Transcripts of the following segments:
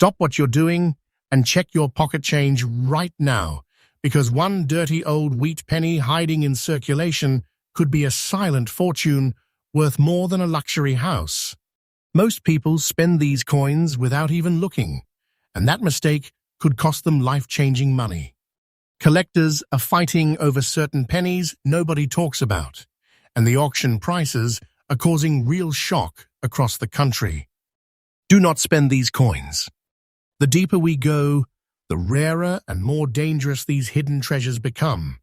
Stop what you're doing and check your pocket change right now, because one dirty old wheat penny hiding in circulation could be a silent fortune worth more than a luxury house. Most people spend these coins without even looking, and that mistake could cost them life-changing money. Collectors are fighting over certain pennies nobody talks about, and the auction prices are causing real shock across the country. Do not spend these coins. The deeper we go, the rarer and more dangerous these hidden treasures become.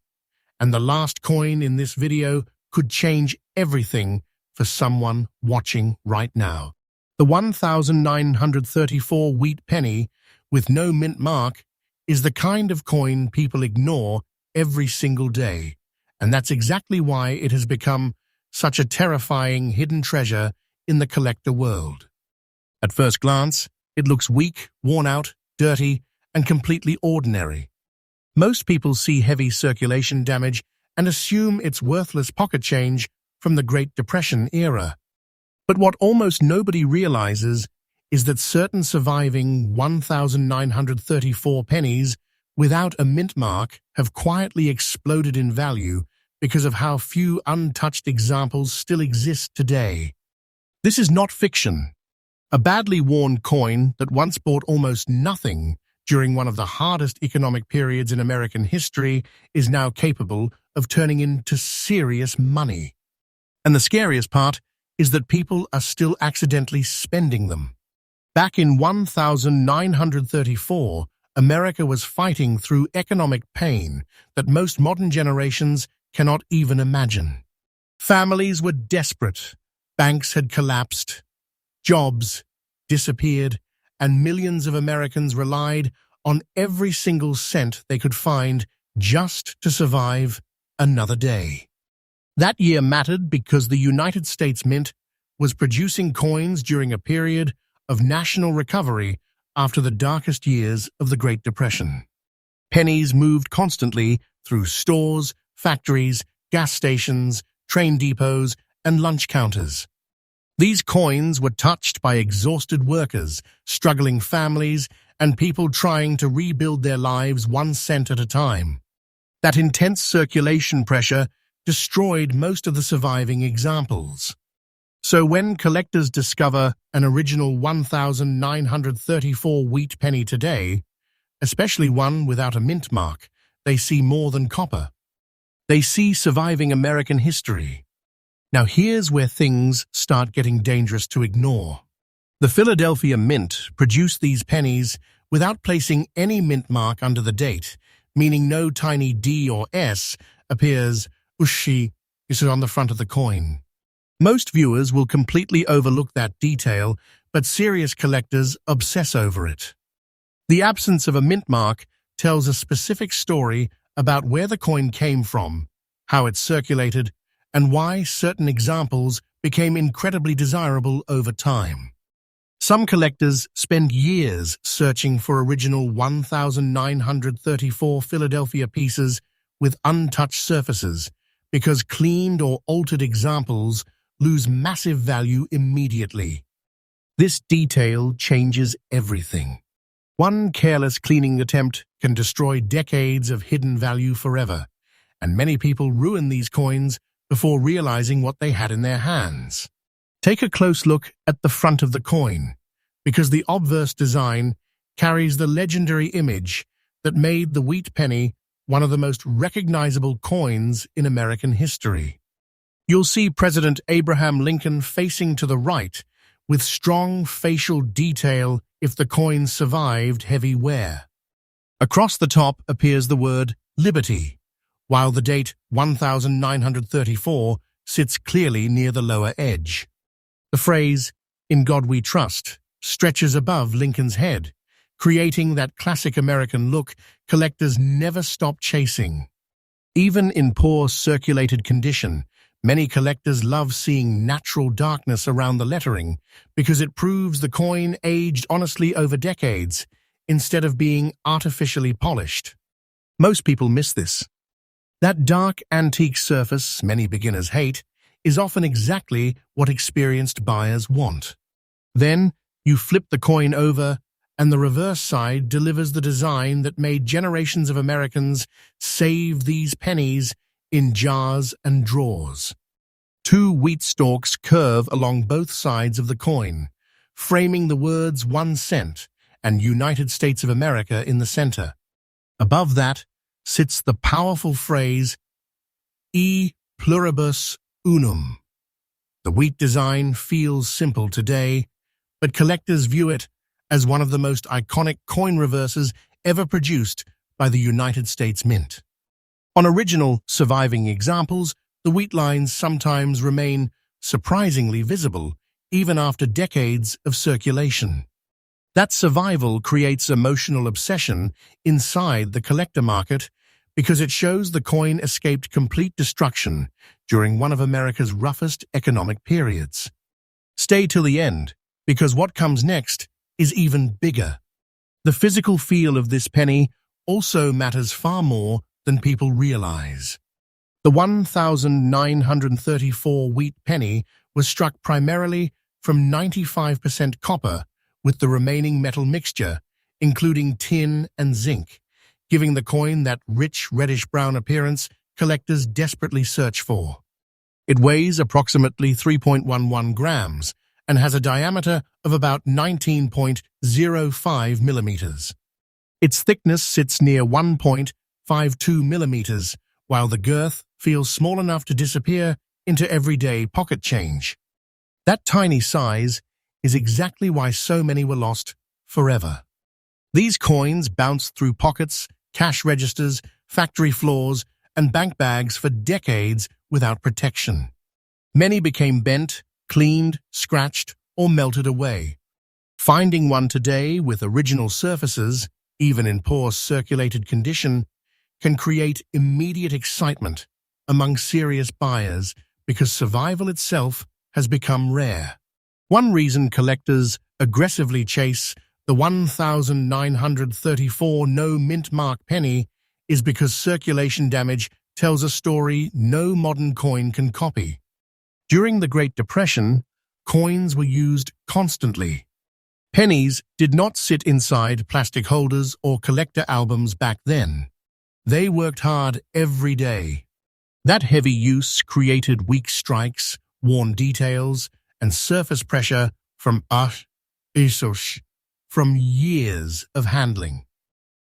And the last coin in this video could change everything for someone watching right now. The 1934 wheat penny with no mint mark is the kind of coin people ignore every single day, and that's exactly why it has become such a terrifying hidden treasure in the collector world. At first glance, it looks weak, worn out, dirty, and completely ordinary. Most people see heavy circulation damage and assume it's worthless pocket change from the Great Depression era. But what almost nobody realizes is that certain surviving 1934 pennies without a mint mark have quietly exploded in value because of how few untouched examples still exist today. This is not fiction. A badly worn coin that once bought almost nothing during one of the hardest economic periods in American history is now capable of turning into serious money. And the scariest part is that people are still accidentally spending them. Back in 1934, America was fighting through economic pain that most modern generations cannot even imagine. Families were desperate, banks had collapsed, jobs disappeared, and millions of Americans relied on every single cent they could find just to survive another day. That year mattered because the United States Mint was producing coins during a period of national recovery after the darkest years of the Great Depression. Pennies moved constantly through stores, factories, gas stations, train depots, and lunch counters. These coins were touched by exhausted workers, struggling families, and people trying to rebuild their lives 1 cent at a time. That intense circulation pressure destroyed most of the surviving examples. So when collectors discover an original 1934 wheat penny today, especially one without a mint mark, they see more than copper. They see surviving American history. Now here's where things start getting dangerous to ignore. The Philadelphia Mint produced these pennies without placing any mint mark under the date, meaning no tiny D or S appears on the front of the coin. Most viewers will completely overlook that detail, but serious collectors obsess over it. The absence of a mint mark tells a specific story about where the coin came from, how it circulated, and why certain examples became incredibly desirable over time. Some collectors spend years searching for original 1934 Philadelphia pieces with untouched surfaces, because cleaned or altered examples lose massive value immediately. This detail changes everything. One careless cleaning attempt can destroy decades of hidden value forever, and many people ruin these coins before realizing what they had in their hands. Take a close look at the front of the coin, because the obverse design carries the legendary image that made the wheat penny one of the most recognizable coins in American history. You'll see President Abraham Lincoln facing to the right, with strong facial detail if the coin survived heavy wear. Across the top appears the word Liberty, while the date 1934 sits clearly near the lower edge. The phrase, "In God We Trust," stretches above Lincoln's head, creating that classic American look collectors never stop chasing. Even in poor circulated condition, many collectors love seeing natural darkness around the lettering because it proves the coin aged honestly over decades instead of being artificially polished. Most people miss this. That dark antique surface many beginners hate is often exactly what experienced buyers want. Then you flip the coin over and the reverse side delivers the design that made generations of Americans save these pennies in jars and drawers. Two wheat stalks curve along both sides of the coin, framing the words 1 cent and United States of America in the center. Above that sits the powerful phrase, E pluribus unum. The wheat design feels simple today, but collectors view it as one of the most iconic coin reverses ever produced by the United States Mint. On original surviving examples, the wheat lines sometimes remain surprisingly visible, even after decades of circulation. That survival creates emotional obsession inside the collector market because it shows the coin escaped complete destruction during one of America's roughest economic periods. Stay till the end, because what comes next is even bigger. The physical feel of this penny also matters far more than people realize. The 1934 wheat penny was struck primarily from 95% copper with the remaining metal mixture, including tin and zinc, giving the coin that rich reddish-brown appearance collectors desperately search for. It weighs approximately 3.11 grams and has a diameter of about 19.05 millimeters. Its thickness sits near 1.52 millimeters, while the girth feels small enough to disappear into everyday pocket change. That tiny size is exactly why so many were lost forever. These coins bounced through pockets, cash registers, factory floors, and bank bags for decades without protection. Many became bent, cleaned, scratched, or melted away. Finding one today with original surfaces, even in poor circulated condition, can create immediate excitement among serious buyers because survival itself has become rare. One reason collectors aggressively chase the 1934 no-mint mark penny is because circulation damage tells a story no modern coin can copy. During the Great Depression, coins were used constantly. Pennies did not sit inside plastic holders or collector albums back then. They worked hard every day. That heavy use created weak strikes, worn details, and surface pressure from years of handling.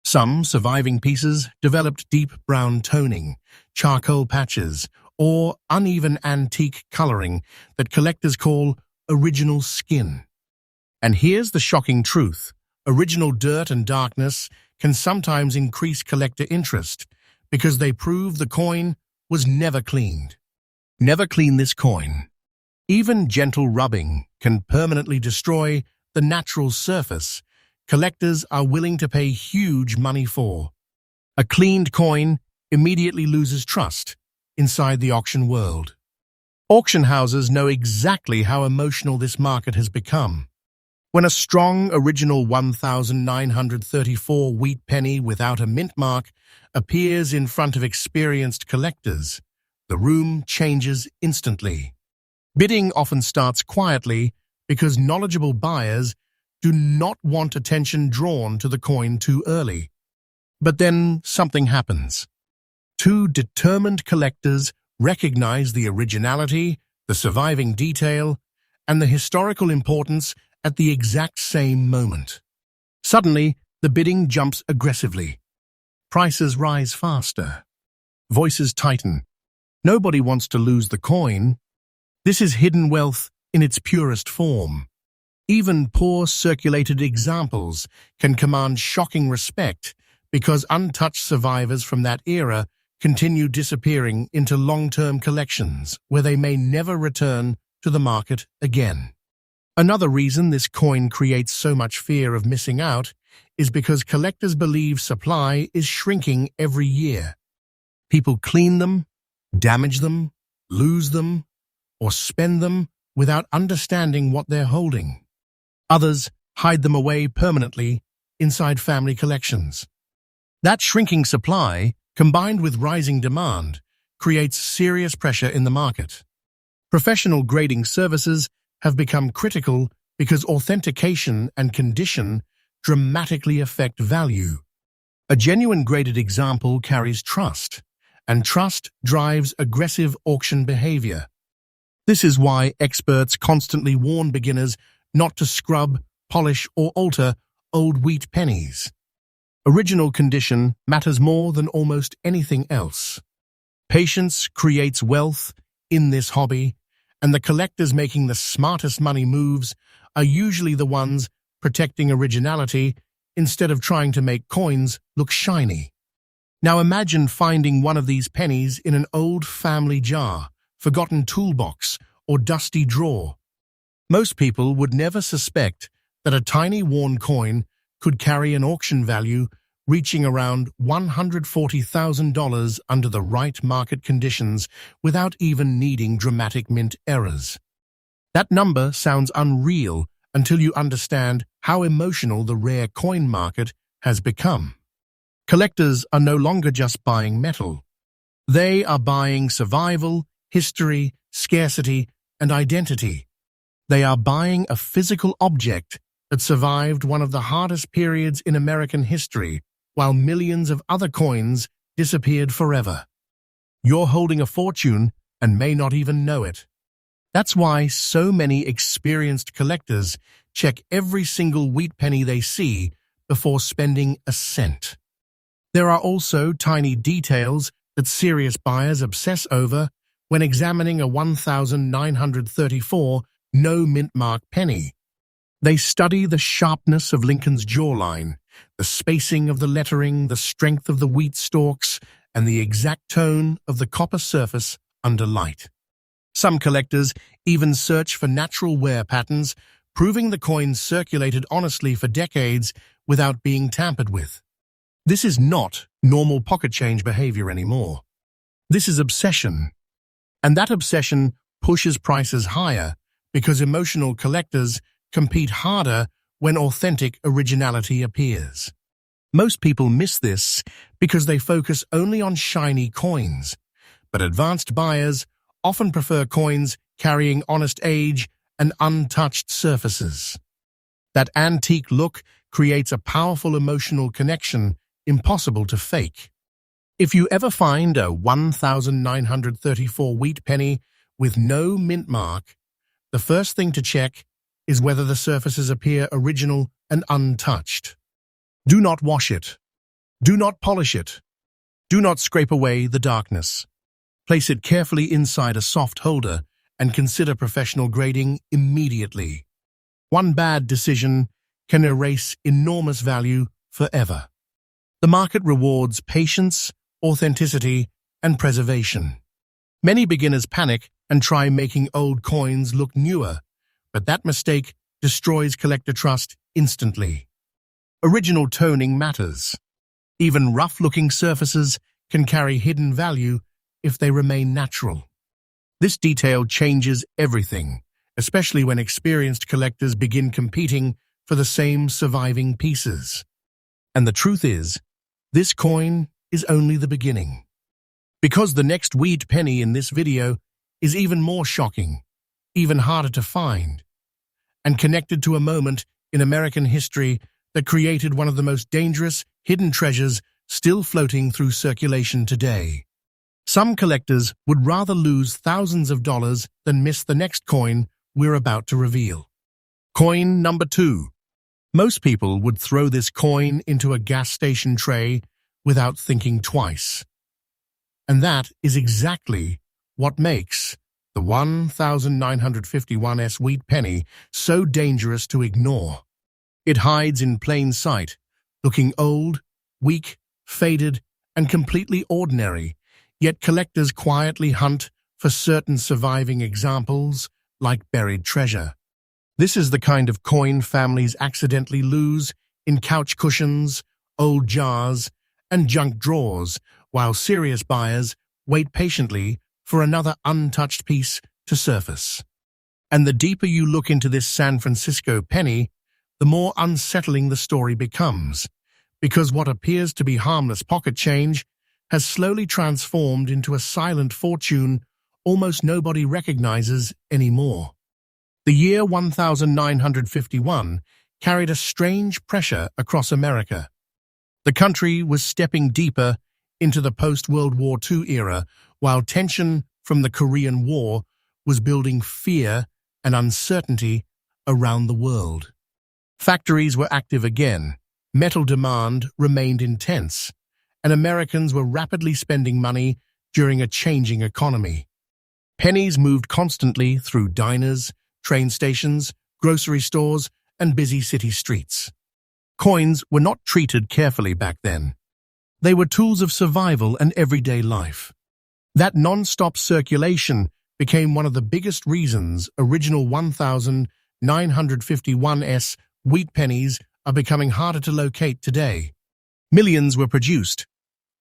Some surviving pieces developed deep brown toning, charcoal patches, or uneven antique coloring that collectors call original skin. And here's the shocking truth. Original dirt and darkness can sometimes increase collector interest because they prove the coin was never cleaned. Never clean this coin. Even gentle rubbing can permanently destroy the natural surface collectors are willing to pay huge money for. A cleaned coin immediately loses trust inside the auction world. Auction houses know exactly how emotional this market has become. When a strong original 1934 wheat penny without a mint mark appears in front of experienced collectors, the room changes instantly. Bidding often starts quietly because knowledgeable buyers do not want attention drawn to the coin too early. But then something happens. Two determined collectors recognize the originality, the surviving detail, and the historical importance at the exact same moment. Suddenly, the bidding jumps aggressively. Prices rise faster. Voices tighten. Nobody wants to lose the coin. This is hidden wealth in its purest form. Even poor circulated examples can command shocking respect because untouched survivors from that era continue disappearing into long-term collections where they may never return to the market again. Another reason this coin creates so much fear of missing out is because collectors believe supply is shrinking every year. People clean them, damage them, lose them, or spend them without understanding what they're holding. Others hide them away permanently inside family collections. That shrinking supply, combined with rising demand, creates serious pressure in the market. Professional grading services have become critical because authentication and condition dramatically affect value. A genuine graded example carries trust, and trust drives aggressive auction behavior. This is why experts constantly warn beginners not to scrub, polish, or alter old wheat pennies. Original condition matters more than almost anything else. Patience creates wealth in this hobby, and the collectors making the smartest money moves are usually the ones protecting originality instead of trying to make coins look shiny. Now imagine finding one of these pennies in an old family jar, forgotten toolbox, or dusty drawer. Most people would never suspect that a tiny worn coin could carry an auction value reaching around $140,000 under the right market conditions without even needing dramatic mint errors. That number sounds unreal until you understand how emotional the rare coin market has become. Collectors are no longer just buying metal. They are buying survival, history, scarcity, and identity. They are buying a physical object that survived one of the hardest periods in American history, while millions of other coins disappeared forever. You're holding a fortune and may not even know it. That's why so many experienced collectors check every single wheat penny they see before spending a cent. There are also tiny details that serious buyers obsess over when examining a 1934 no-mint mark penny. They study the sharpness of Lincoln's jawline, the spacing of the lettering, the strength of the wheat stalks, and the exact tone of the copper surface under light. Some collectors even search for natural wear patterns, proving the coins circulated honestly for decades without being tampered with. This is not normal pocket change behavior anymore. This is obsession. And that obsession pushes prices higher because emotional collectors compete harder when authentic originality appears. Most people miss this because they focus only on shiny coins, but advanced buyers often prefer coins carrying honest age and untouched surfaces. That antique look creates a powerful emotional connection impossible to fake. If you ever find a 1934 wheat penny with no mint mark, the first thing to check is whether the surfaces appear original and untouched. Do not wash it. Do not polish it. Do not scrape away the darkness. Place it carefully inside a soft holder and consider professional grading immediately. One bad decision can erase enormous value forever. The market rewards patience, authenticity, and preservation. Many beginners panic and try making old coins look newer, but that mistake destroys collector trust instantly. Original toning matters. Even rough-looking surfaces can carry hidden value if they remain natural. This detail changes everything, especially when experienced collectors begin competing for the same surviving pieces. And the truth is, this coin is only the beginning. Because the next wheat penny in this video is even more shocking, even harder to find, and connected to a moment in American history that created one of the most dangerous hidden treasures still floating through circulation today. Some collectors would rather lose thousands of dollars than miss the next coin we're about to reveal. Coin number 2. Most people would throw this coin into a gas station tray without thinking twice. And that is exactly what makes the 1951 wheat penny so dangerous to ignore. It hides in plain sight, looking old, weak, faded, and completely ordinary, yet collectors quietly hunt for certain surviving examples like buried treasure. This is the kind of coin families accidentally lose in couch cushions, old jars, and junk drawers, while serious buyers wait patiently for another untouched piece to surface. And the deeper you look into this San Francisco penny, the more unsettling the story becomes, because what appears to be harmless pocket change has slowly transformed into a silent fortune almost nobody recognizes anymore. The year 1951 carried a strange pressure across America. The country was stepping deeper into the post-World War II era, while tension from the Korean War was building fear and uncertainty around the world. Factories were active again, metal demand remained intense, and Americans were rapidly spending money during a changing economy. Pennies moved constantly through diners, train stations, grocery stores, and busy city streets. Coins were not treated carefully back then. They were tools of survival and everyday life. That non-stop circulation became one of the biggest reasons original 1951s wheat pennies are becoming harder to locate today. Millions were produced,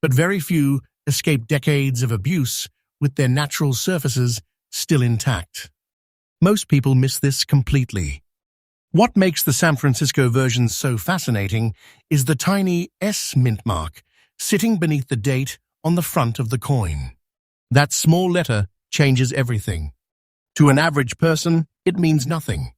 but very few escaped decades of abuse with their natural surfaces still intact. Most people miss this completely. What makes the San Francisco version so fascinating is the tiny S mint mark sitting beneath the date on the front of the coin. That small letter changes everything. To an average person, it means nothing.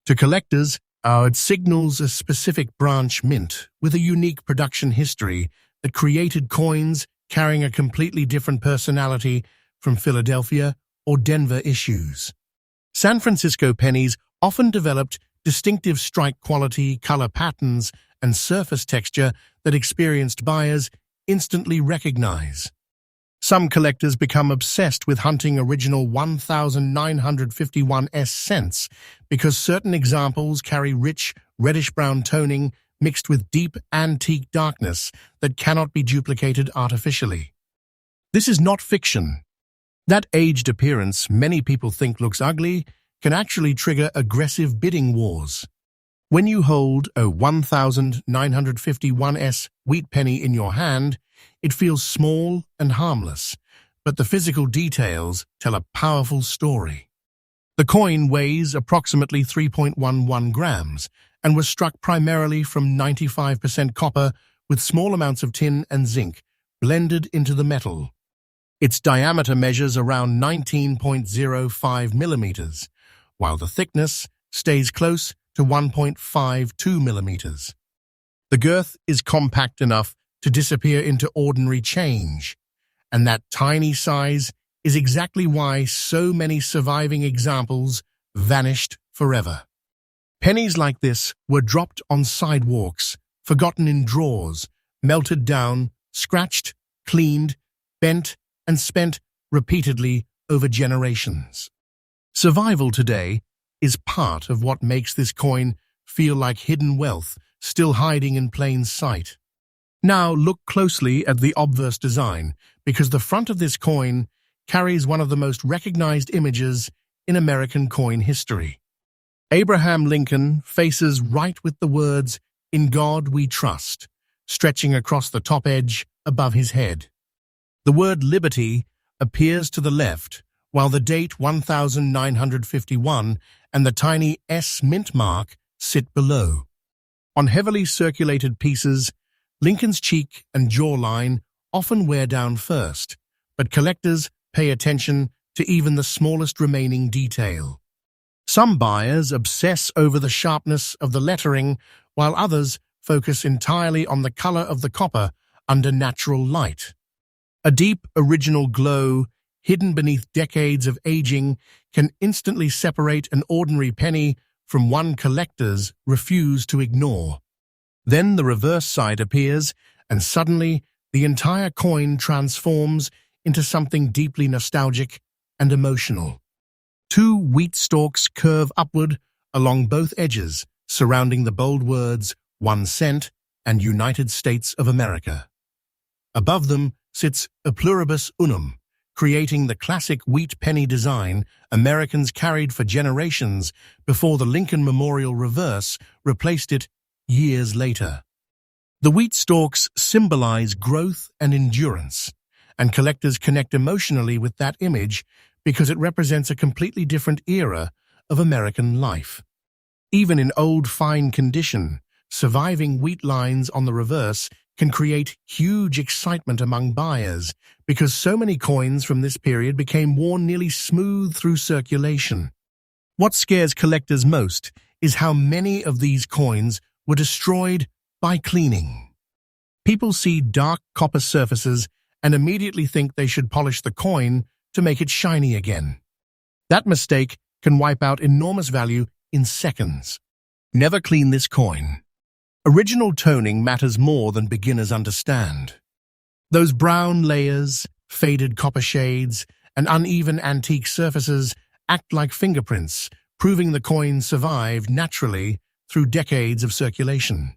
To collectors, it signals a specific branch mint with a unique production history that created coins carrying a completely different personality from Philadelphia or Denver issues. San Francisco pennies often developed distinctive strike quality, color patterns, and surface texture that experienced buyers instantly recognize. Some collectors become obsessed with hunting original 1951s cents because certain examples carry rich, reddish-brown toning mixed with deep, antique darkness that cannot be duplicated artificially. This is not fiction. That aged appearance many people think looks ugly can actually trigger aggressive bidding wars. When you hold a 1951s wheat penny in your hand, it feels small and harmless, but the physical details tell a powerful story. The coin weighs approximately 3.11 grams and was struck primarily from 95% copper with small amounts of tin and zinc blended into the metal. Its diameter measures around 19.05 millimeters, while the thickness stays close to 1.52 millimeters. The girth is compact enough to disappear into ordinary change, and that tiny size is exactly why so many surviving examples vanished forever. Pennies like this were dropped on sidewalks, forgotten in drawers, melted down, scratched, cleaned, bent, and spent repeatedly over generations. Survival today is part of what makes this coin feel like hidden wealth still hiding in plain sight. Now look closely at the obverse design, because the front of this coin carries one of the most recognized images in American coin history. Abraham Lincoln faces right with the words, "In God we trust," stretching across the top edge above his head. The word liberty appears to the left, while the date 1951 and the tiny S mint mark sit below. On heavily circulated pieces, Lincoln's cheek and jawline often wear down first, but collectors pay attention to even the smallest remaining detail. Some buyers obsess over the sharpness of the lettering, while others focus entirely on the color of the copper under natural light. A deep, original glow, hidden beneath decades of aging, can instantly separate an ordinary penny from one collectors refuse to ignore. Then the reverse side appears, and suddenly the entire coin transforms into something deeply nostalgic and emotional. Two wheat stalks curve upward along both edges, surrounding the bold words 1 cent and United States of America. Above them sits a pluribus unum, creating the classic wheat penny design Americans carried for generations before the Lincoln Memorial reverse replaced it years later. The wheat stalks symbolize growth and endurance, and collectors connect emotionally with that image because it represents a completely different era of American life. Even in old, fine condition, surviving wheat lines on the reverse can create huge excitement among buyers because so many coins from this period became worn nearly smooth through circulation. What scares collectors most is how many of these coins were destroyed by cleaning. People see dark copper surfaces and immediately think they should polish the coin to make it shiny again. That mistake can wipe out enormous value in seconds. Never clean this coin. Original toning matters more than beginners understand. Those brown layers, faded copper shades, and uneven antique surfaces act like fingerprints, proving the coin survived naturally through decades of circulation.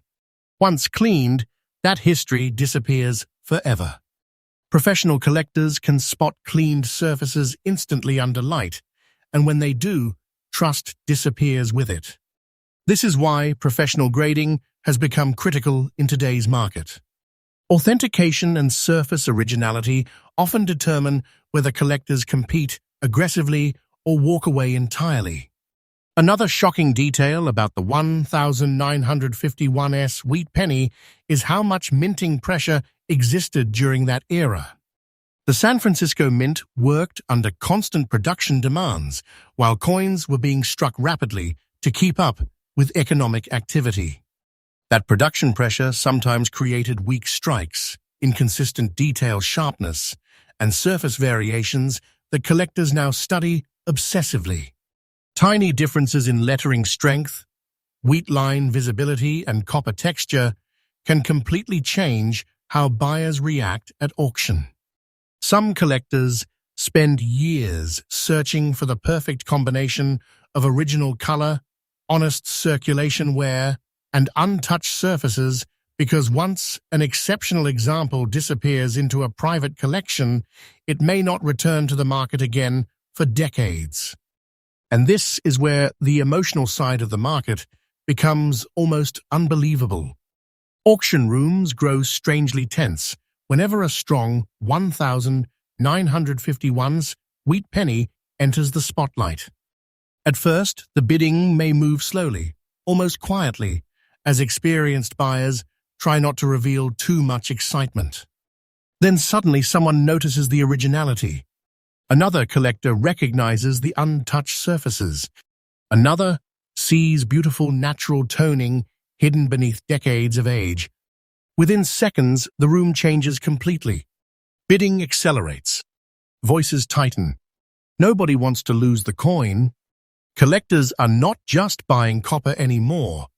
Once cleaned, that history disappears forever. Professional collectors can spot cleaned surfaces instantly under light, and when they do, trust disappears with it. This is why professional grading has become critical in today's market. Authentication and surface originality often determine whether collectors compete aggressively or walk away entirely. Another shocking detail about the 1951s wheat penny is how much minting pressure existed during that era. The San Francisco Mint worked under constant production demands, while coins were being struck rapidly to keep up with economic activity. That production pressure sometimes created weak strikes, inconsistent detail sharpness, and surface variations that collectors now study obsessively. Tiny differences in lettering strength, wheat line visibility, and copper texture can completely change how buyers react at auction. Some collectors spend years searching for the perfect combination of original color, honest circulation wear, and untouched surfaces because once an exceptional example disappears into a private collection, it may not return to the market again for decades. And this is where the emotional side of the market becomes almost unbelievable. Auction rooms grow strangely tense whenever a strong 1951's wheat penny enters the spotlight. At first, the bidding may move slowly, almost quietly, as experienced buyers try not to reveal too much excitement. Then suddenly someone notices the originality. Another collector recognizes the untouched surfaces. Another sees beautiful natural toning hidden beneath decades of age. Within seconds, the room changes completely. Bidding accelerates. Voices tighten. Nobody wants to lose the coin. Collectors are not just buying copper anymore.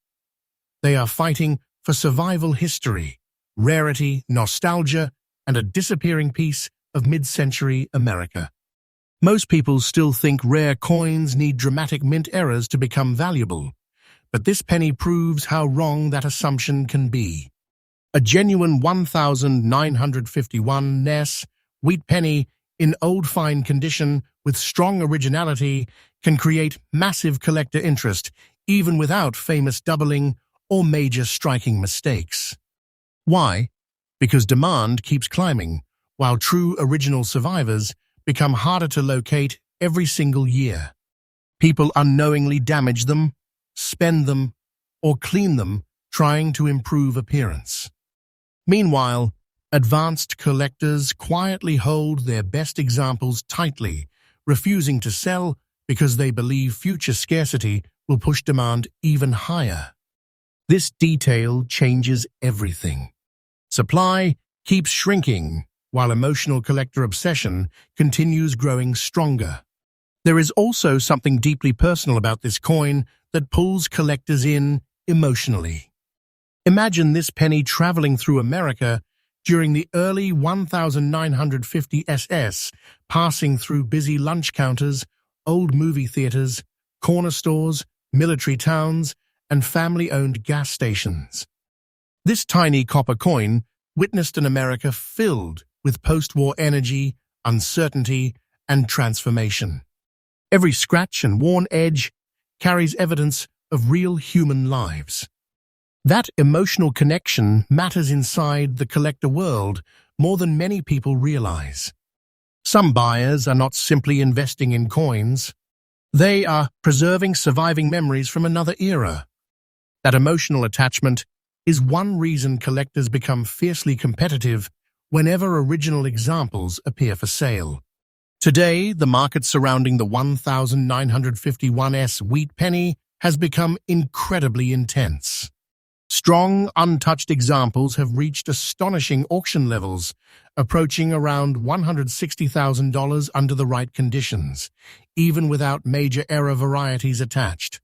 They are fighting for survival history, rarity, nostalgia, and a disappearing piece of mid-century America. Most people still think rare coins need dramatic mint errors to become valuable, but this penny proves how wrong that assumption can be. A genuine 1951 wheat penny in old fine condition with strong originality can create massive collector interest even without famous doubling or major striking mistakes. Why? Because demand keeps climbing, while true original survivors become harder to locate every single year. People unknowingly damage them, spend them, or clean them, trying to improve appearance. Meanwhile, advanced collectors quietly hold their best examples tightly, refusing to sell because they believe future scarcity will push demand even higher. This detail changes everything. Supply keeps shrinking, while emotional collector obsession continues growing stronger. There is also something deeply personal about this coin that pulls collectors in emotionally. Imagine this penny traveling through America during the early 1950s, passing through busy lunch counters, old movie theaters, corner stores, military towns, and family-owned gas stations. This tiny copper coin witnessed an America filled with post-war energy, uncertainty, and transformation. Every scratch and worn edge carries evidence of real human lives. That emotional connection matters inside the collector world more than many people realize. Some buyers are not simply investing in coins. They are preserving surviving memories from another era. That emotional attachment is one reason collectors become fiercely competitive whenever original examples appear for sale. Today, the market surrounding the 1951s wheat penny has become incredibly intense. Strong, untouched examples have reached astonishing auction levels, approaching around $160,000 under the right conditions, even without major error varieties attached.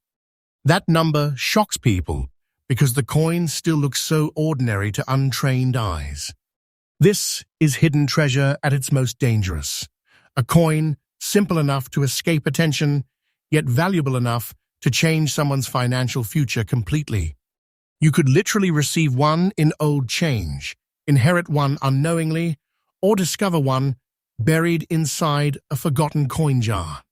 That number shocks people because the coin still looks so ordinary to untrained eyes. This is hidden treasure at its most dangerous. A coin simple enough to escape attention, yet valuable enough to change someone's financial future completely. You could literally receive one in old change, inherit one unknowingly, or discover one buried inside a forgotten coin jar.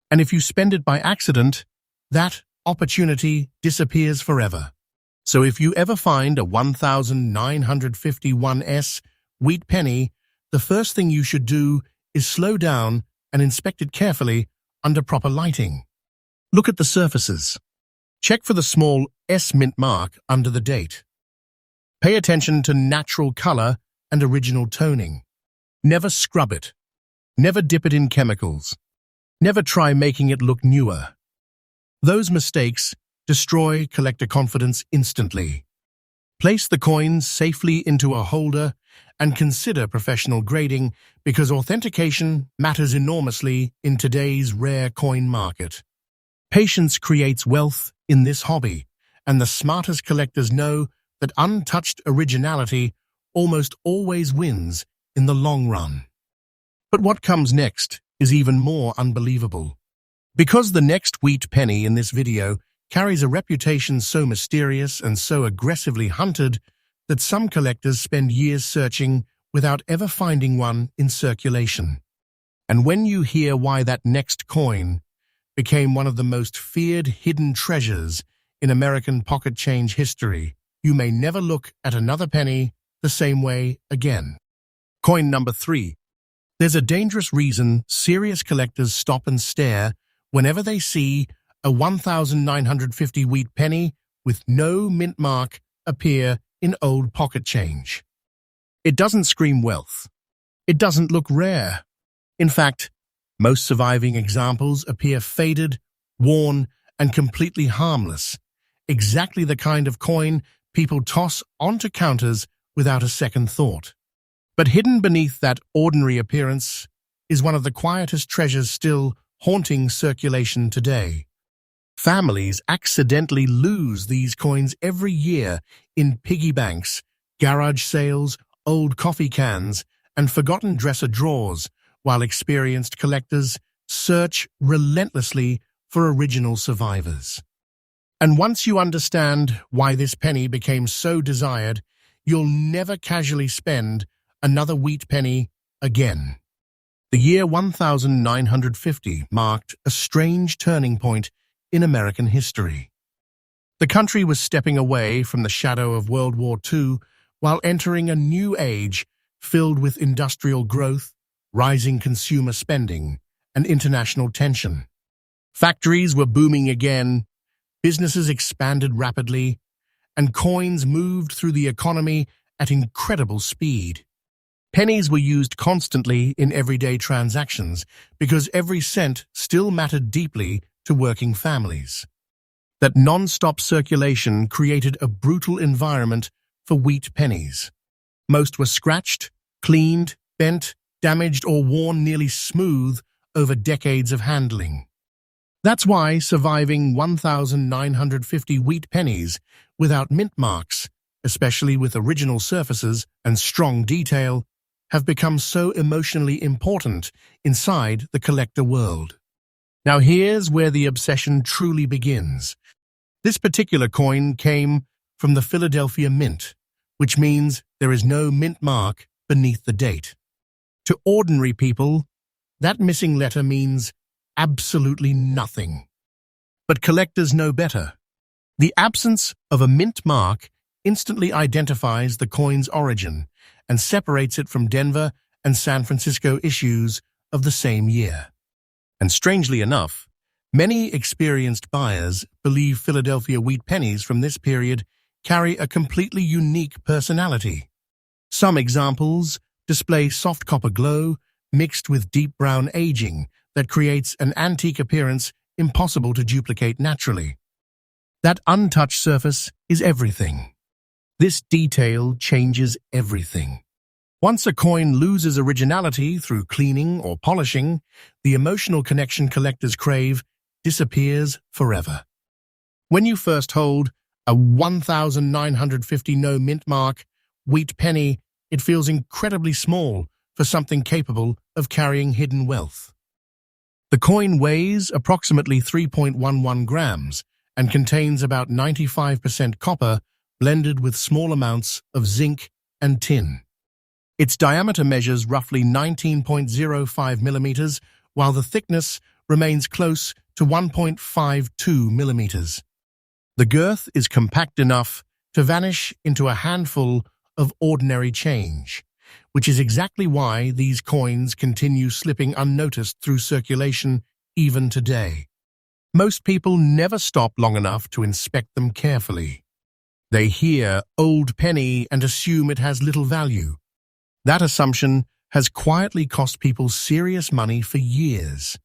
And if you spend it by accident, that opportunity disappears forever. So if you ever find a 1951s wheat penny, the first thing you should do is slow down and inspect it carefully under proper lighting. Look at the surfaces. Check for the small S mint mark under the date. Pay attention to natural color and original toning. Never scrub it. Never dip it in chemicals. Never try making it look newer. Those mistakes destroy collector confidence instantly. Place the coins safely into a holder and consider professional grading because authentication matters enormously in today's rare coin market. Patience creates wealth in this hobby, and the smartest collectors know that untouched originality almost always wins in the long run. But what comes next is even more unbelievable. Because the next wheat penny in this video carries a reputation so mysterious and so aggressively hunted that some collectors spend years searching without ever finding one in circulation. And when you hear why that next coin became one of the most feared hidden treasures in American pocket change history, you may never look at another penny the same way again. Coin number 3. There's a dangerous reason serious collectors stop and stare whenever they see a 1950 wheat penny with no mint mark appear in old pocket change. It doesn't scream wealth. It doesn't look rare. In fact, most surviving examples appear faded, worn, and completely harmless, exactly the kind of coin people toss onto counters without a second thought. But hidden beneath that ordinary appearance is one of the quietest treasures still haunting circulation today. Families accidentally lose these coins every year in piggy banks, garage sales, old coffee cans, and forgotten dresser drawers, while experienced collectors search relentlessly for original survivors. And once you understand why this penny became so desired, you'll never casually spend another wheat penny again. The year 1950 marked a strange turning point in American history. The country was stepping away from the shadow of World War II while entering a new age filled with industrial growth, rising consumer spending, and international tension. Factories were booming again, businesses expanded rapidly, and coins moved through the economy at incredible speed. Pennies were used constantly in everyday transactions because every cent still mattered deeply to working families. That non-stop circulation created a brutal environment for wheat pennies. Most were scratched, cleaned, bent, damaged, or worn nearly smooth over decades of handling. That's why surviving 1950 wheat pennies without mint marks, especially with original surfaces and strong detail, have become so emotionally important inside the collector world. Now here's where the obsession truly begins. This particular coin came from the Philadelphia Mint, which means there is no mint mark beneath the date. To ordinary people, that missing letter means absolutely nothing. But collectors know better. The absence of a mint mark instantly identifies the coin's origin and separates it from Denver and San Francisco issues of the same year. And strangely enough, many experienced buyers believe Philadelphia wheat pennies from this period carry a completely unique personality. Some examples display soft copper glow mixed with deep brown aging that creates an antique appearance impossible to duplicate naturally. That untouched surface is everything. This detail changes everything. Once a coin loses originality through cleaning or polishing, the emotional connection collectors crave disappears forever. When you first hold a 1950 no mint mark wheat penny, it feels incredibly small for something capable of carrying hidden wealth. The coin weighs approximately 3.11 grams and contains about 95% copper blended with small amounts of zinc and tin. Its diameter measures roughly 19.05 millimeters, while the thickness remains close to 1.52 millimeters. The girth is compact enough to vanish into a handful of ordinary change, which is exactly why these coins continue slipping unnoticed through circulation even today. Most people never stop long enough to inspect them carefully. They hear old penny and assume it has little value. That assumption has quietly cost people serious money for years.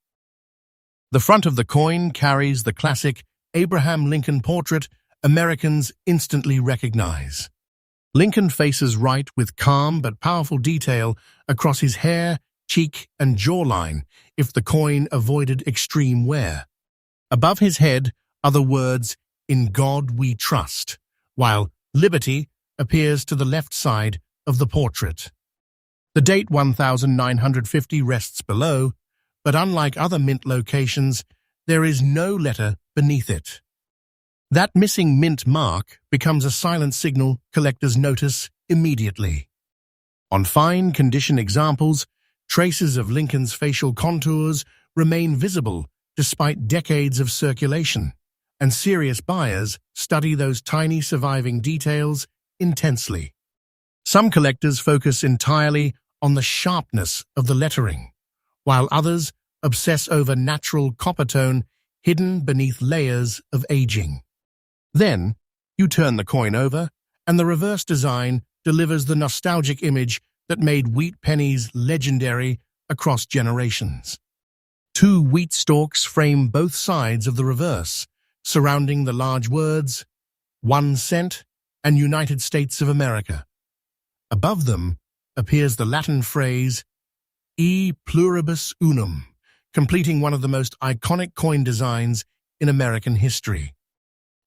The front of the coin carries the classic Abraham Lincoln portrait Americans instantly recognize. Lincoln faces right with calm but powerful detail across his hair, cheek, and jawline if the coin avoided extreme wear. Above his head are the words, "In God We Trust," while "Liberty" appears to the left side of the portrait. The date 1950 rests below, but unlike other mint locations, there is no letter beneath it. That missing mint mark becomes a silent signal collectors notice immediately. On fine condition examples, traces of Lincoln's facial contours remain visible despite decades of circulation, and serious buyers study those tiny surviving details intensely. Some collectors focus entirely on the sharpness of the lettering, while others obsess over natural copper tone hidden beneath layers of aging. Then, you turn the coin over, and the reverse design delivers the nostalgic image that made wheat pennies legendary across generations. Two wheat stalks frame both sides of the reverse, surrounding the large words, 1 cent and United States of America. Above them appears the Latin phrase, E pluribus unum, completing one of the most iconic coin designs in American history.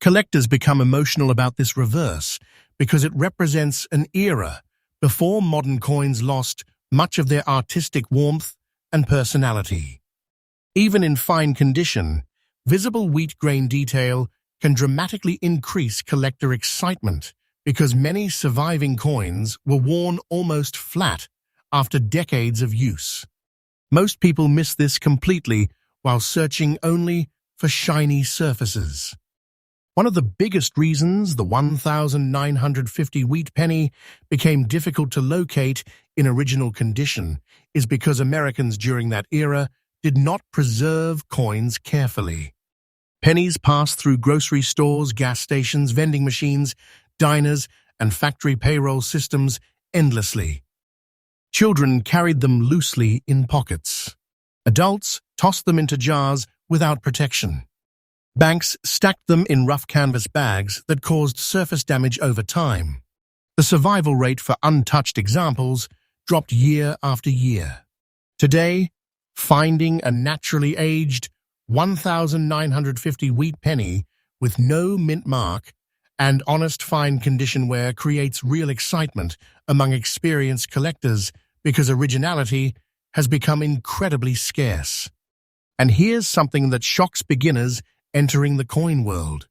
Collectors become emotional about this reverse because it represents an era before modern coins lost much of their artistic warmth and personality. Even in fine condition, visible wheat grain detail can dramatically increase collector excitement because many surviving coins were worn almost flat after decades of use. Most people miss this completely while searching only for shiny surfaces. One of the biggest reasons the 1950 wheat penny became difficult to locate in original condition is because Americans during that era did not preserve coins carefully. Pennies passed through grocery stores, gas stations, vending machines, diners, and factory payroll systems endlessly. Children carried them loosely in pockets. Adults tossed them into jars without protection. Banks stacked them in rough canvas bags that caused surface damage over time. The survival rate for untouched examples dropped year after year. Today, finding a naturally aged 1950 wheat penny with no mint mark and honest fine condition wear creates real excitement among experienced collectors because originality has become incredibly scarce. And here's something that shocks beginners entering the coin world.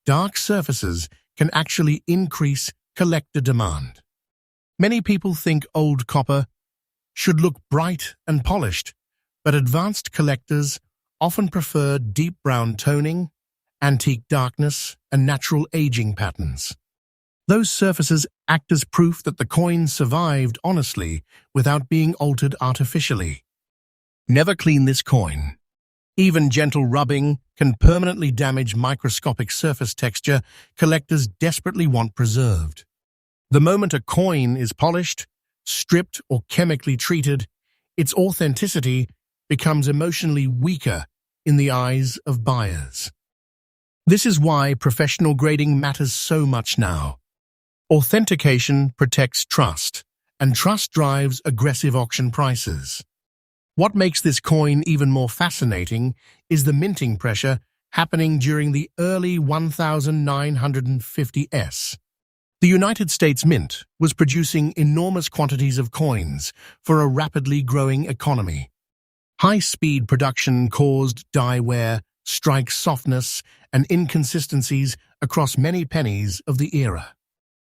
Dark surfaces can actually increase collector demand. Many people think old copper should look bright and polished, but advanced collectors often prefer deep brown toning, antique darkness, and natural aging patterns. Those surfaces act as proof that the coin survived honestly without being altered artificially. Never clean this coin. Even gentle rubbing can permanently damage microscopic surface texture collectors desperately want preserved. The moment a coin is polished, stripped, or chemically treated, its authenticity becomes emotionally weaker in the eyes of buyers. This is why professional grading matters so much now. Authentication protects trust, and trust drives aggressive auction prices. What makes this coin even more fascinating is the minting pressure happening during the early 1950s. The United States Mint was producing enormous quantities of coins for a rapidly growing economy. High-speed production caused die wear, strike softness, and inconsistencies across many pennies of the era.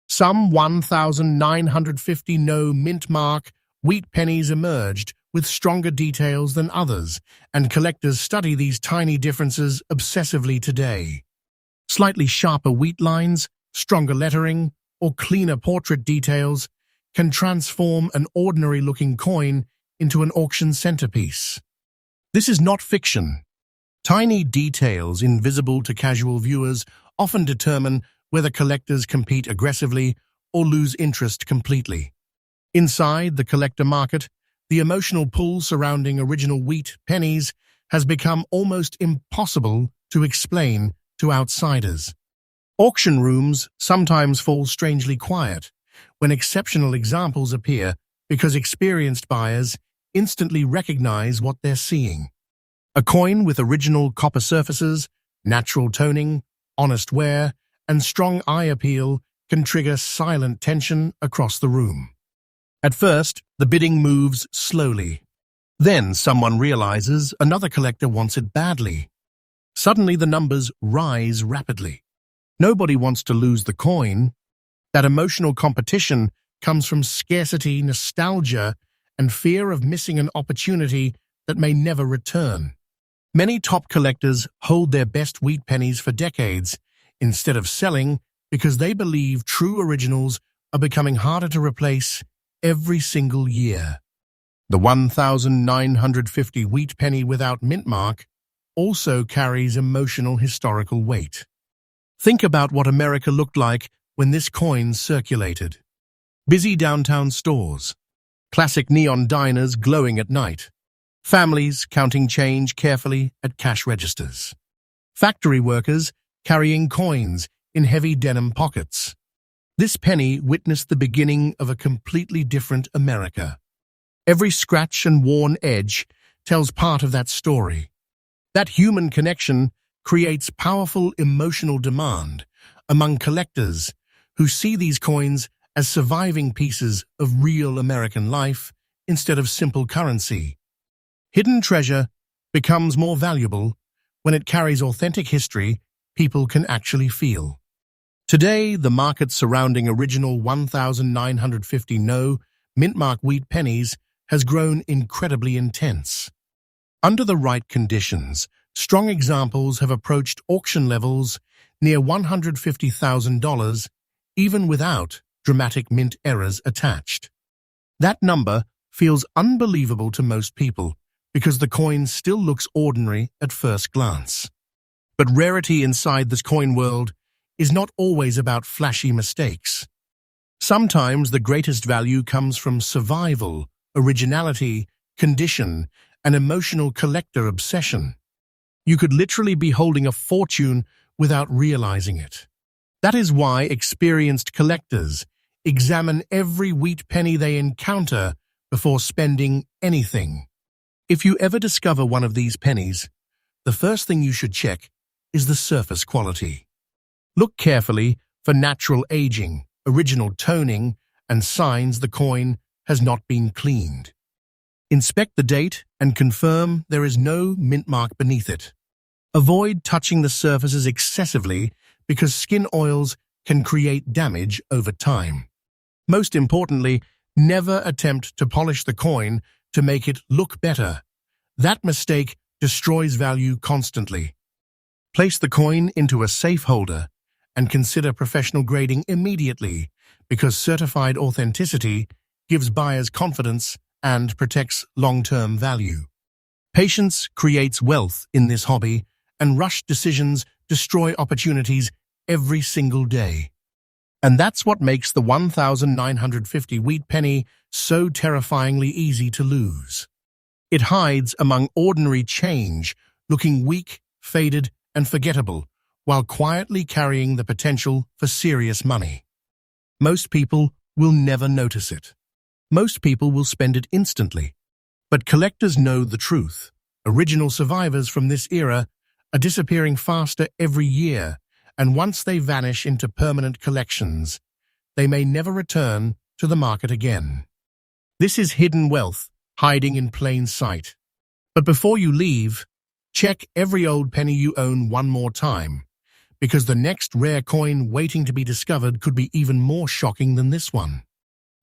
Some 1,950 no-mint mark wheat pennies emerged with stronger details than others, and collectors study these tiny differences obsessively today. Slightly sharper wheat lines, stronger lettering, or cleaner portrait details can transform an ordinary-looking coin into an auction centerpiece. This is not fiction. Tiny details invisible to casual viewers often determine whether collectors compete aggressively or lose interest completely. Inside the collector market, the emotional pull surrounding original wheat pennies has become almost impossible to explain to outsiders. Auction rooms sometimes fall strangely quiet when exceptional examples appear because experienced buyers instantly recognize what they're seeing. A coin with original copper surfaces, natural toning, honest wear, and strong eye appeal can trigger silent tension across the room. At first, the bidding moves slowly. Then someone realizes another collector wants it badly. Suddenly the numbers rise rapidly. Nobody wants to lose the coin. That emotional competition comes from scarcity, nostalgia, and fear of missing an opportunity that may never return. Many top collectors hold their best wheat pennies for decades instead of selling because they believe true originals are becoming harder to replace every single year. The 1,950 wheat penny without mint mark also carries emotional historical weight. Think about what America looked like when this coin circulated. Busy downtown stores, classic neon diners glowing at night, families counting change carefully at cash registers, factory workers carrying coins in heavy denim pockets. This penny witnessed the beginning of a completely different America. Every scratch and worn edge tells part of that story. That human connection creates powerful emotional demand among collectors who see these coins as surviving pieces of real American life instead of simple currency. Hidden treasure becomes more valuable when it carries authentic history people can actually feel. Today, the market surrounding original 1,950 mint-mark wheat pennies has grown incredibly intense. Under the right conditions, strong examples have approached auction levels near $150,000, even without dramatic mint errors attached. That number feels unbelievable to most people because the coin still looks ordinary at first glance. But rarity inside this coin world is not always about flashy mistakes. Sometimes the greatest value comes from survival, originality, condition, and emotional collector obsession. You could literally be holding a fortune without realizing it. That is why experienced collectors examine every wheat penny they encounter before spending anything. If you ever discover one of these pennies, the first thing you should check is the surface quality. Look carefully for natural aging, original toning, and signs the coin has not been cleaned. Inspect the date and confirm there is no mint mark beneath it. Avoid touching the surfaces excessively because skin oils can create damage over time. Most importantly, never attempt to polish the coin to make it look better. That mistake destroys value constantly. Place the coin into a safe holder and consider professional grading immediately because certified authenticity gives buyers confidence and protects long-term value. Patience creates wealth in this hobby, and rushed decisions destroy opportunities every single day. And that's what makes the 1,950 wheat penny so terrifyingly easy to lose. It hides among ordinary change, looking weak, faded, and forgettable, while quietly carrying the potential for serious money. Most people will never notice it. Most people will spend it instantly. But collectors know the truth. Original survivors from this era are disappearing faster every year, and once they vanish into permanent collections, they may never return to the market again. This is hidden wealth, hiding in plain sight. But before you leave, check every old penny you own one more time, because the next rare coin waiting to be discovered could be even more shocking than this one.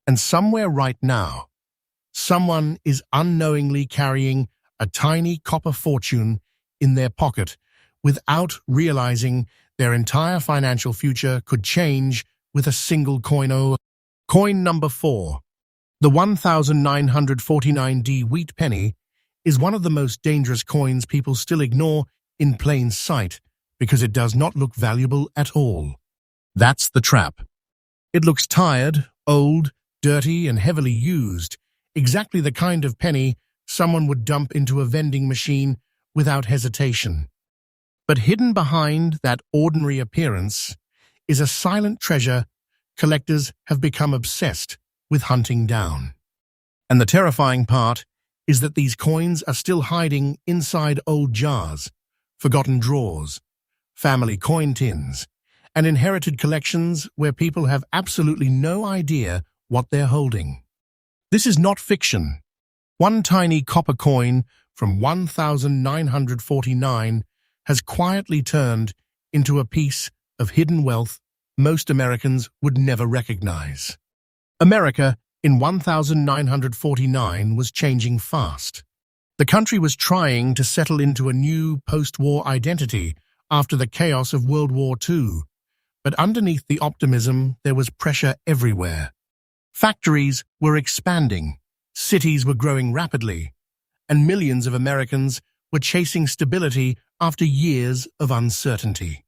And somewhere right now, someone is unknowingly carrying a tiny copper fortune in their pocket without realizing their entire financial future could change with a single coin. Coin number 4. The 1949D wheat penny is one of the most dangerous coins people still ignore in plain sight because it does not look valuable at all. That's the trap. It looks tired, old, dirty, and heavily used, exactly the kind of penny someone would dump into a vending machine without hesitation. But hidden behind that ordinary appearance is a silent treasure collectors have become obsessed with hunting down. And the terrifying part is that these coins are still hiding inside old jars, forgotten drawers, family coin tins, and inherited collections where people have absolutely no idea what they're holding. This is not fiction. One tiny copper coin from 1949 has quietly turned into a piece of hidden wealth most Americans would never recognize. America in 1949 was changing fast. The country was trying to settle into a new post-war identity after the chaos of World War II, but underneath the optimism there was pressure everywhere. Factories were expanding, cities were growing rapidly, and millions of Americans were chasing stability after years of uncertainty.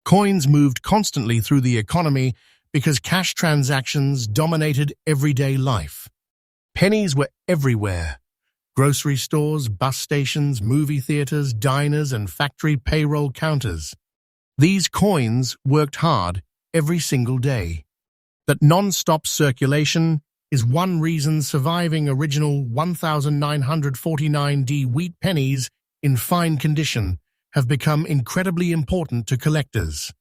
Coins moved constantly through the economy because cash transactions dominated everyday life. Pennies were everywhere. Grocery stores, bus stations, movie theaters, diners, and factory payroll counters. These coins worked hard every single day. That non-stop circulation is one reason surviving original 1949D wheat pennies in fine condition have become incredibly important to collectors.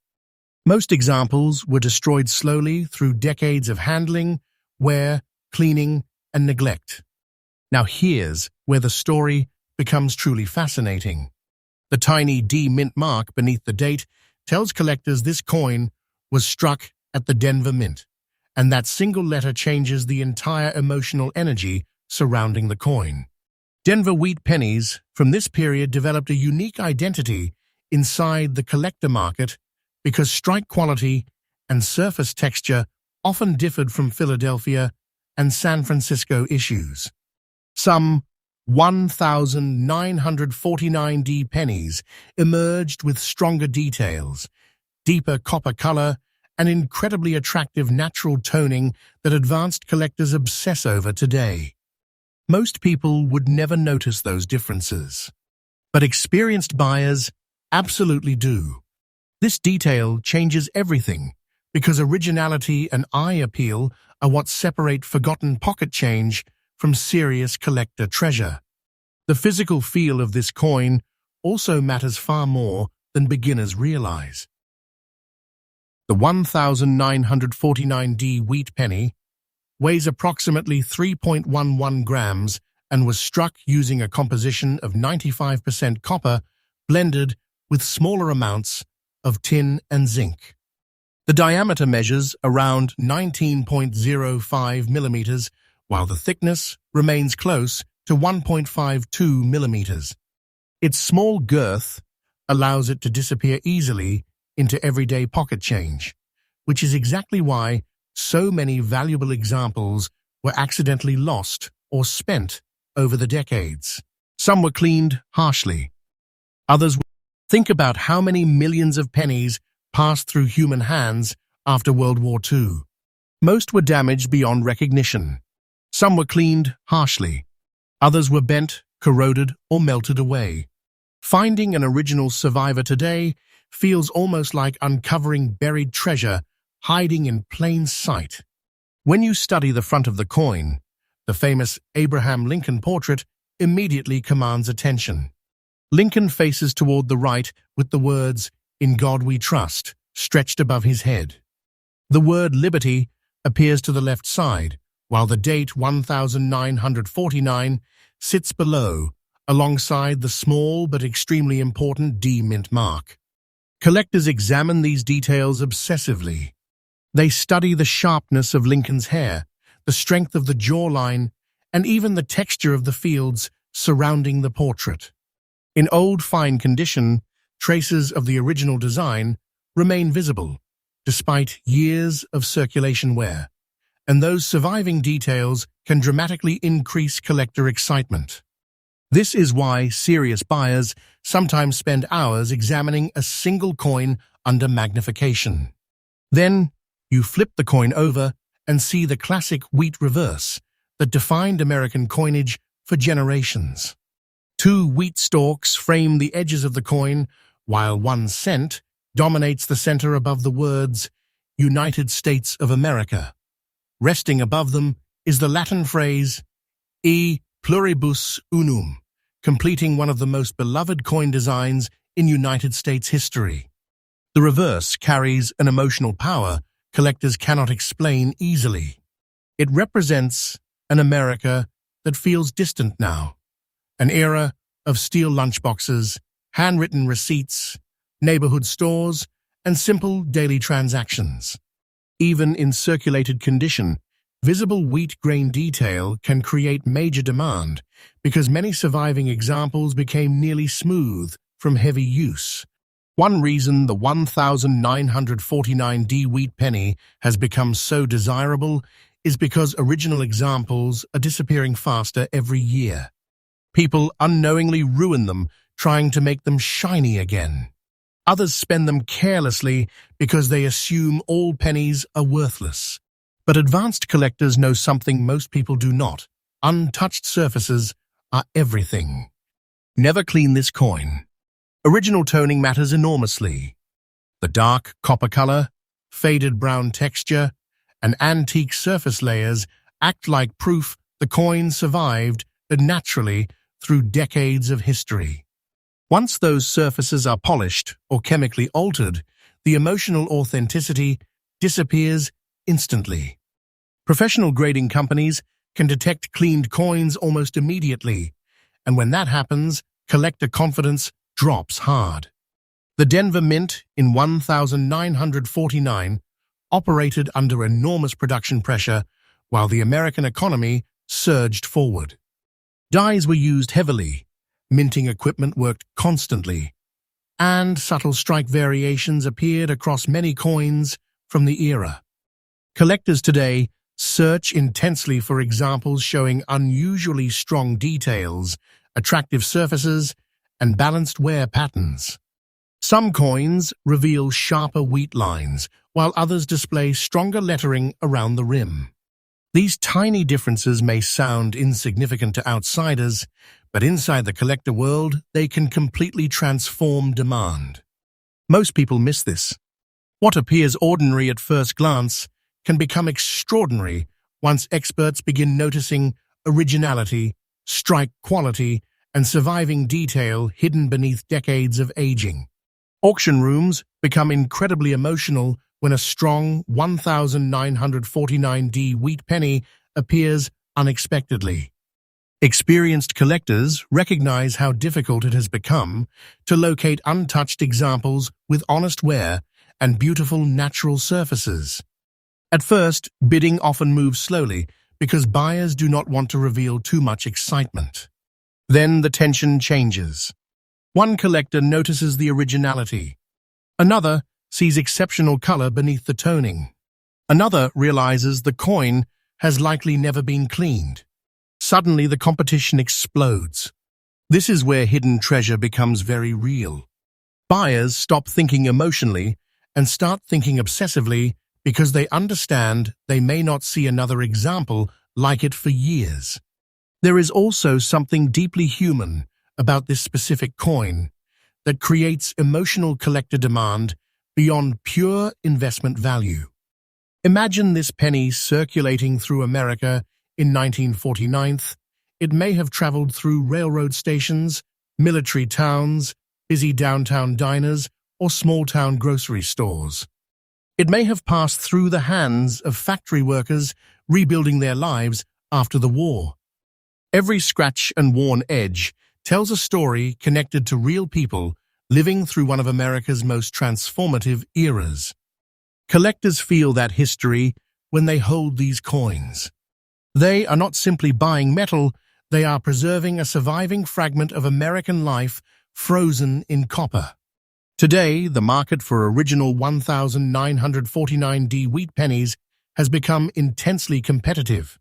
Most examples were destroyed slowly through decades of handling, wear, cleaning, and neglect. Now here's where the story becomes truly fascinating. The tiny D mint mark beneath the date tells collectors this coin was struck at the Denver Mint, and that single letter changes the entire emotional energy surrounding the coin. Denver wheat pennies from this period developed a unique identity inside the collector market because strike quality and surface texture often differed from Philadelphia and San Francisco issues. Some 1949D pennies emerged with stronger details, deeper copper color, and incredibly attractive natural toning that advanced collectors obsess over today. Most people would never notice those differences, but experienced buyers absolutely do. This detail changes everything because originality and eye appeal are what separate forgotten pocket change from serious collector treasure. The physical feel of this coin also matters far more than beginners realize. The 1949D wheat penny weighs approximately 3.11 grams and was struck using a composition of 95% copper blended with smaller amounts of tin and zinc. The diameter measures around 19.05 millimeters, while the thickness remains close to 1.52 millimeters. Its small girth allows it to disappear easily into everyday pocket change, which is exactly why so many valuable examples were accidentally lost or spent over the decades. Some were cleaned harshly. Others were. Think about how many millions of pennies passed through human hands after World War II. Most were damaged beyond recognition. Some were cleaned harshly. Others were bent, corroded, or melted away. Finding an original survivor today feels almost like uncovering buried treasure hiding in plain sight. When you study the front of the coin, the famous Abraham Lincoln portrait immediately commands attention. Lincoln faces toward the right with the words, "In God we trust," stretched above his head. The word liberty appears to the left side, while the date 1949 sits below, alongside the small but extremely important D mint mark. Collectors examine these details obsessively. They study the sharpness of Lincoln's hair, the strength of the jawline, and even the texture of the fields surrounding the portrait. In old fine condition, traces of the original design remain visible, despite years of circulation wear, and those surviving details can dramatically increase collector excitement. This is why serious buyers sometimes spend hours examining a single coin under magnification. Then, you flip the coin over and see the classic wheat reverse that defined American coinage for generations. Two wheat stalks frame the edges of the coin, while 1 cent dominates the center above the words United States of America. Resting above them is the Latin phrase E pluribus unum, completing one of the most beloved coin designs in United States history. The reverse carries an emotional power collectors cannot explain easily. It represents an America that feels distant now, an era of steel lunchboxes, handwritten receipts, neighborhood stores, and simple daily transactions. Even in circulated condition, visible wheat grain detail can create major demand because many surviving examples became nearly smooth from heavy use. One reason the 1949D wheat penny has become so desirable is because original examples are disappearing faster every year. People unknowingly ruin them, trying to make them shiny again. Others spend them carelessly because they assume all pennies are worthless. But advanced collectors know something most people do not. Untouched surfaces are everything. Never clean this coin. Original toning matters enormously. The dark copper color, faded brown texture, and antique surface layers act like proof the coin survived naturally through decades of history. Once those surfaces are polished or chemically altered, the emotional authenticity disappears instantly. Professional grading companies can detect cleaned coins almost immediately, and when that happens, collector confidence drops hard. The Denver Mint in 1949 operated under enormous production pressure while the American economy surged forward. Dies were used heavily, minting equipment worked constantly, and subtle strike variations appeared across many coins from the era. Collectors today search intensely for examples showing unusually strong details, attractive surfaces, and balanced wear patterns. Some coins reveal sharper wheat lines, while others display stronger lettering around the rim. These tiny differences may sound insignificant to outsiders, but inside the collector world, they can completely transform demand. Most people miss this. What appears ordinary at first glance can become extraordinary once experts begin noticing originality, strike quality, and surviving detail hidden beneath decades of aging. Auction rooms become incredibly emotional when a strong 1949D wheat penny appears unexpectedly. Experienced collectors recognize how difficult it has become to locate untouched examples with honest wear and beautiful natural surfaces. At first, bidding often moves slowly because buyers do not want to reveal too much excitement. Then the tension changes. One collector notices the originality. Another sees exceptional color beneath the toning. Another realizes the coin has likely never been cleaned. Suddenly, the competition explodes. This is where hidden treasure becomes very real. Buyers stop thinking emotionally and start thinking obsessively because they understand they may not see another example like it for years. There is also something deeply human about this specific coin. that creates emotional collector demand beyond pure investment value. Imagine this penny circulating through America in 1949. It may have traveled through railroad stations, military towns, busy downtown diners, or small-town grocery stores. It may have passed through the hands of factory workers rebuilding their lives after the war. Every scratch and worn edge tells a story connected to real people living through one of America's most transformative eras. Collectors feel that history when they hold these coins. They are not simply buying metal, they are preserving a surviving fragment of American life frozen in copper. Today, the market for original 1949D wheat pennies has become intensely competitive.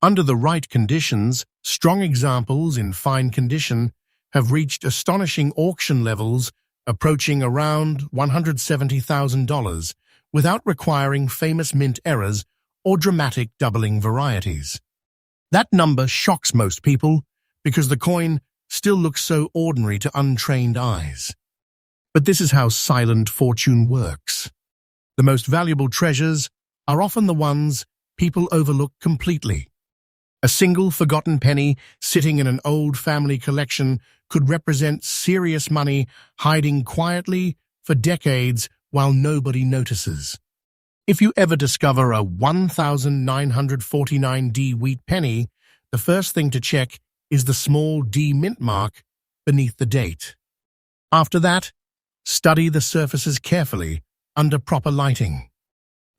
Under the right conditions, strong examples in fine condition have reached astonishing auction levels approaching around $170,000 without requiring famous mint errors or dramatic doubling varieties. That number shocks most people because the coin still looks so ordinary to untrained eyes. But this is how silent fortune works. The most valuable treasures are often the ones people overlook completely. A single forgotten penny sitting in an old family collection could represent serious money hiding quietly for decades while nobody notices. If you ever discover a 1949D wheat penny, the first thing to check is the small D mint mark beneath the date. After that, study the surfaces carefully under proper lighting.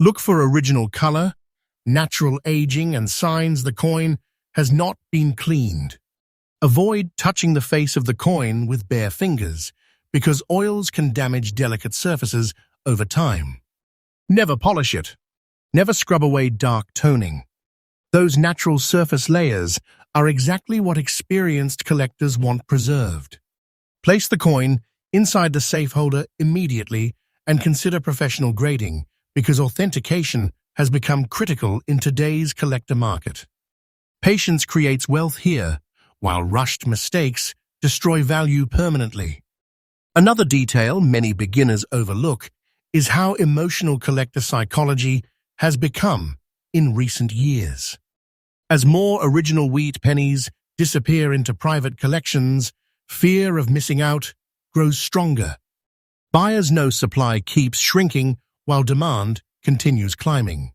Look for original color, natural aging, and signs the coin has not been cleaned. Avoid touching the face of the coin with bare fingers, because oils can damage delicate surfaces over time. Never polish it. Never scrub away dark toning. Those natural surface layers are exactly what experienced collectors want preserved. Place the coin inside the safe holder immediately and consider professional grading, because authentication has become critical in today's collector market. Patience creates wealth here, while rushed mistakes destroy value permanently. Another detail many beginners overlook is how emotional collector psychology has become in recent years. As more original wheat pennies disappear into private collections, fear of missing out grows stronger. Buyers know supply keeps shrinking while demand continues climbing.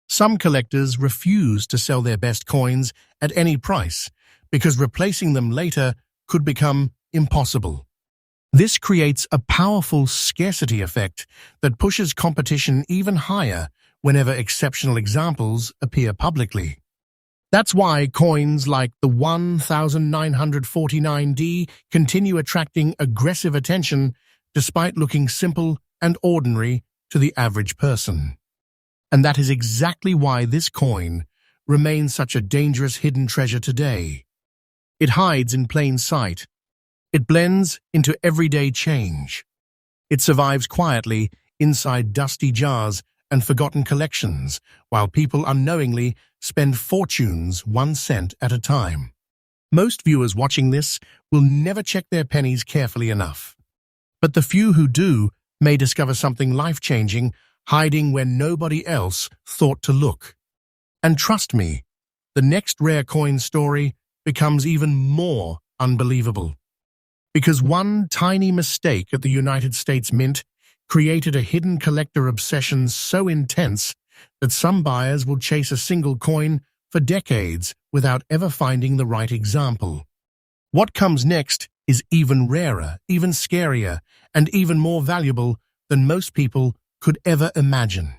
Some collectors refuse to sell their best coins at any price because replacing them later could become impossible. This creates a powerful scarcity effect that pushes competition even higher whenever exceptional examples appear publicly. That's why coins like the 1949D continue attracting aggressive attention despite looking simple and ordinary to the average person. And that is exactly why this coin remains such a dangerous hidden treasure today. It hides in plain sight. It blends into everyday change. It survives quietly inside dusty jars and forgotten collections, while people unknowingly spend fortunes 1 cent at a time. Most viewers watching this will never check their pennies carefully enough. But the few who do may discover something life-changing hiding where nobody else thought to look. And trust me, the next rare coin story becomes even more unbelievable. Because one tiny mistake at the United States Mint created a hidden collector obsession so intense that some buyers will chase a single coin for decades without ever finding the right example. What comes next is even rarer, even scarier, and even more valuable than most people could ever imagine.